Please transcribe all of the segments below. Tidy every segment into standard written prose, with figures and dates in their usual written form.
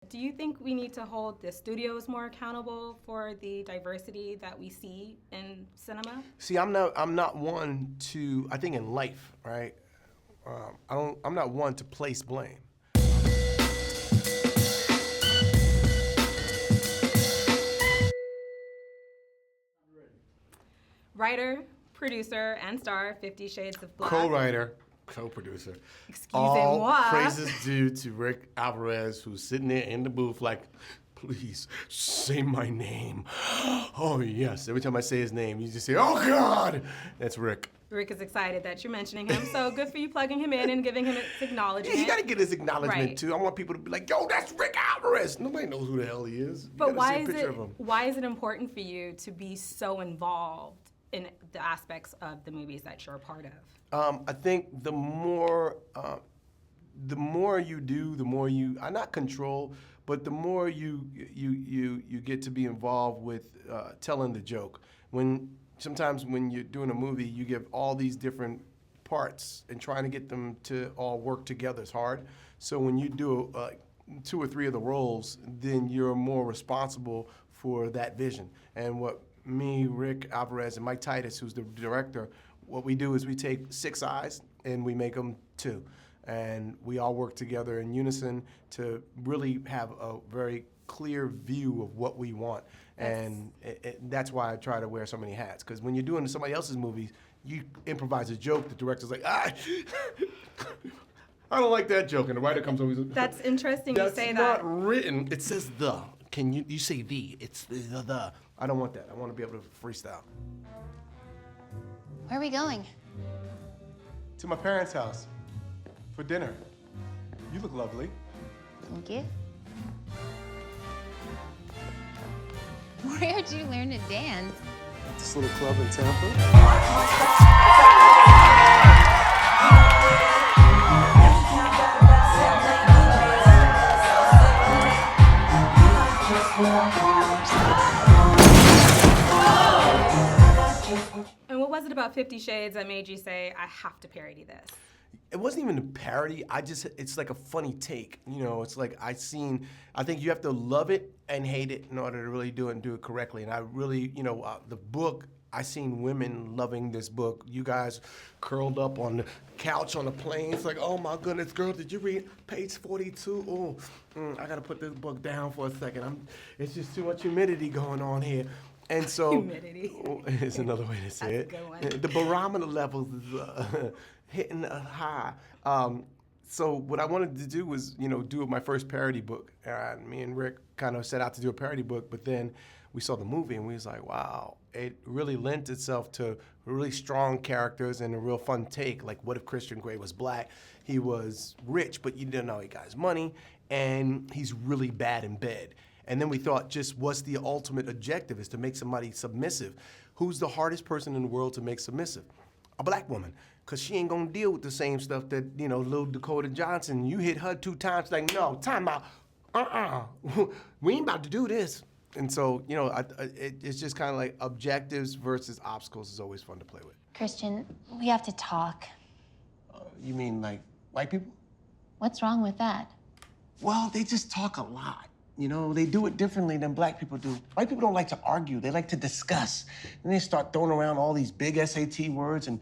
but do you think we need to hold the studios more accountable for the diversity that we see in cinema? See, I'm not one to, I think in life, right? I'm not one to place blame. Writer, producer, and star, 50 Shades of Black. Co-writer, co-producer. Excusez-moi. All praises due to Rick Alvarez, who's sitting there in the booth like, please say my name. Oh yes, every time I say his name, you just say, oh God, that's Rick. Rick is excited that you're mentioning him, so good for you plugging him in and giving him his acknowledgement. Yeah, he gotta get his acknowledgement Right. too. I want people to be like, yo, that's Rick Alvarez. Nobody knows who the hell he is. You But gotta why see a is picture of him. why is it important for you to be so involved in the aspects of the movies that you're a part of? I think the more you do, the more you, not control, but the more you get to be involved with telling the joke. Sometimes when you're doing a movie, you give all these different parts, and trying to get them to all work together is hard. So when you do 2 or 3 of the roles, then you're more responsible for that vision. And what me, Rick Alvarez, and Mike Titus, who's the director, what we do is we take 6 eyes and we make them 2. And we all work together in unison to really have a very clear view of what we want. And that's why I try to wear so many hats. Because when you're doing somebody else's movies, you improvise a joke, the director's like, I don't like that joke. And the writer comes over and says, That's interesting you say that. That's not written. It says the. Can you say the? It's the. I don't want that. I want to be able to freestyle. Where are we going? To my parents' house for dinner. You look lovely. Thank you. Where'd you learn to dance? This little club in Tampa. And what was it about 50 Shades that made you say, I have to parody this? It wasn't even a parody. It's like a funny take. You know, it's like I think you have to love it and hate it in order to really do it and do it correctly. And I really, the book, I seen women loving this book. You guys curled up on the couch on the plane. It's like, oh my goodness, girl, did you read page 42? Oh, I gotta put this book down for a second. It's just too much humidity going on here. And so, Humidity. Is another way to say it. That's a good one. The barometer levels is hitting high. So what I wanted to do was, do my first parody book. And me and Rick kind of set out to do a parody book, but then we saw the movie and we was like, wow, it really lent itself to really strong characters and a real fun take. Like, what if Christian Grey was black? He was rich, but you didn't know he got his money, and he's really bad in bed. And then we thought, just what's the ultimate objective is to make somebody submissive. Who's the hardest person in the world to make submissive? A black woman, because she ain't gonna deal with the same stuff that, Lil Dakota Johnson, you hit her 2 times, like, no, time out, we ain't about to do this. And so, it's just kind of like objectives versus obstacles is always fun to play with. Christian, we have to talk. You mean like white people? What's wrong with that? Well, they just talk a lot. They do it differently than black people do. White people don't like to argue. They like to discuss. And they start throwing around all these big SAT words and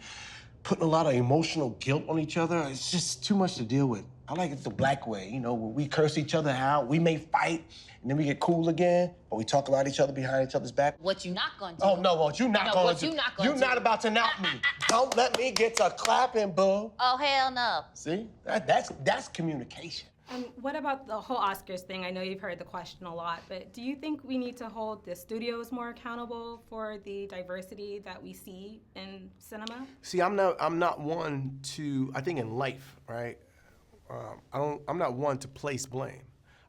putting a lot of emotional guilt on each other. It's just too much to deal with. I like it the black way, where we curse each other out, we may fight, and then we get cool again, but we talk about each other behind each other's back. What you not gonna do? Oh, no, what you not gonna do? You're not about to knock me. Don't let me get to clapping, boo. Oh, hell no. See? That's communication. And what about the whole Oscars thing? I know you've heard the question a lot, but do you think we need to hold the studios more accountable for the diversity that we see in cinema? See, I'm not one to, I think in life, right? I'm not one to place blame.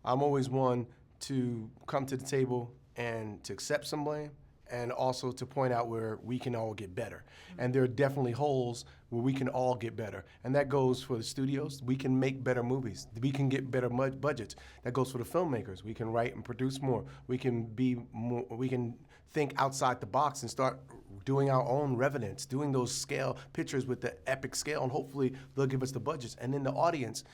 I'm always one to come to the table and to accept some blame, and also to point out where we can all get better. And there are definitely holes where we can all get better. And that goes for the studios. We can make better movies. We can get better budgets. That goes for the filmmakers. We can write and produce more. We can be more, we can think outside the box and start doing our own revenants, doing those scale pictures with the epic scale, and hopefully they'll give us the budgets. And then the audience,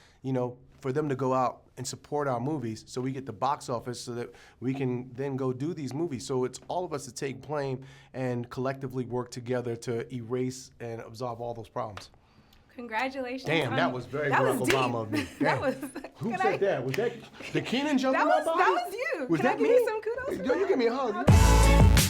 for them to go out and support our movies so we get the box office so that we can then go do these movies. So it's all of us to take blame and collectively work together to erase and absolve all those problems. Congratulations. Damn, that was very that Barack was Obama of me. deep. Damn. That was. Who Can said that? Was that the Keenan jump That in my was body? that was you. Was Can that I give me? you some kudos? For Yo, you that? give me a hug.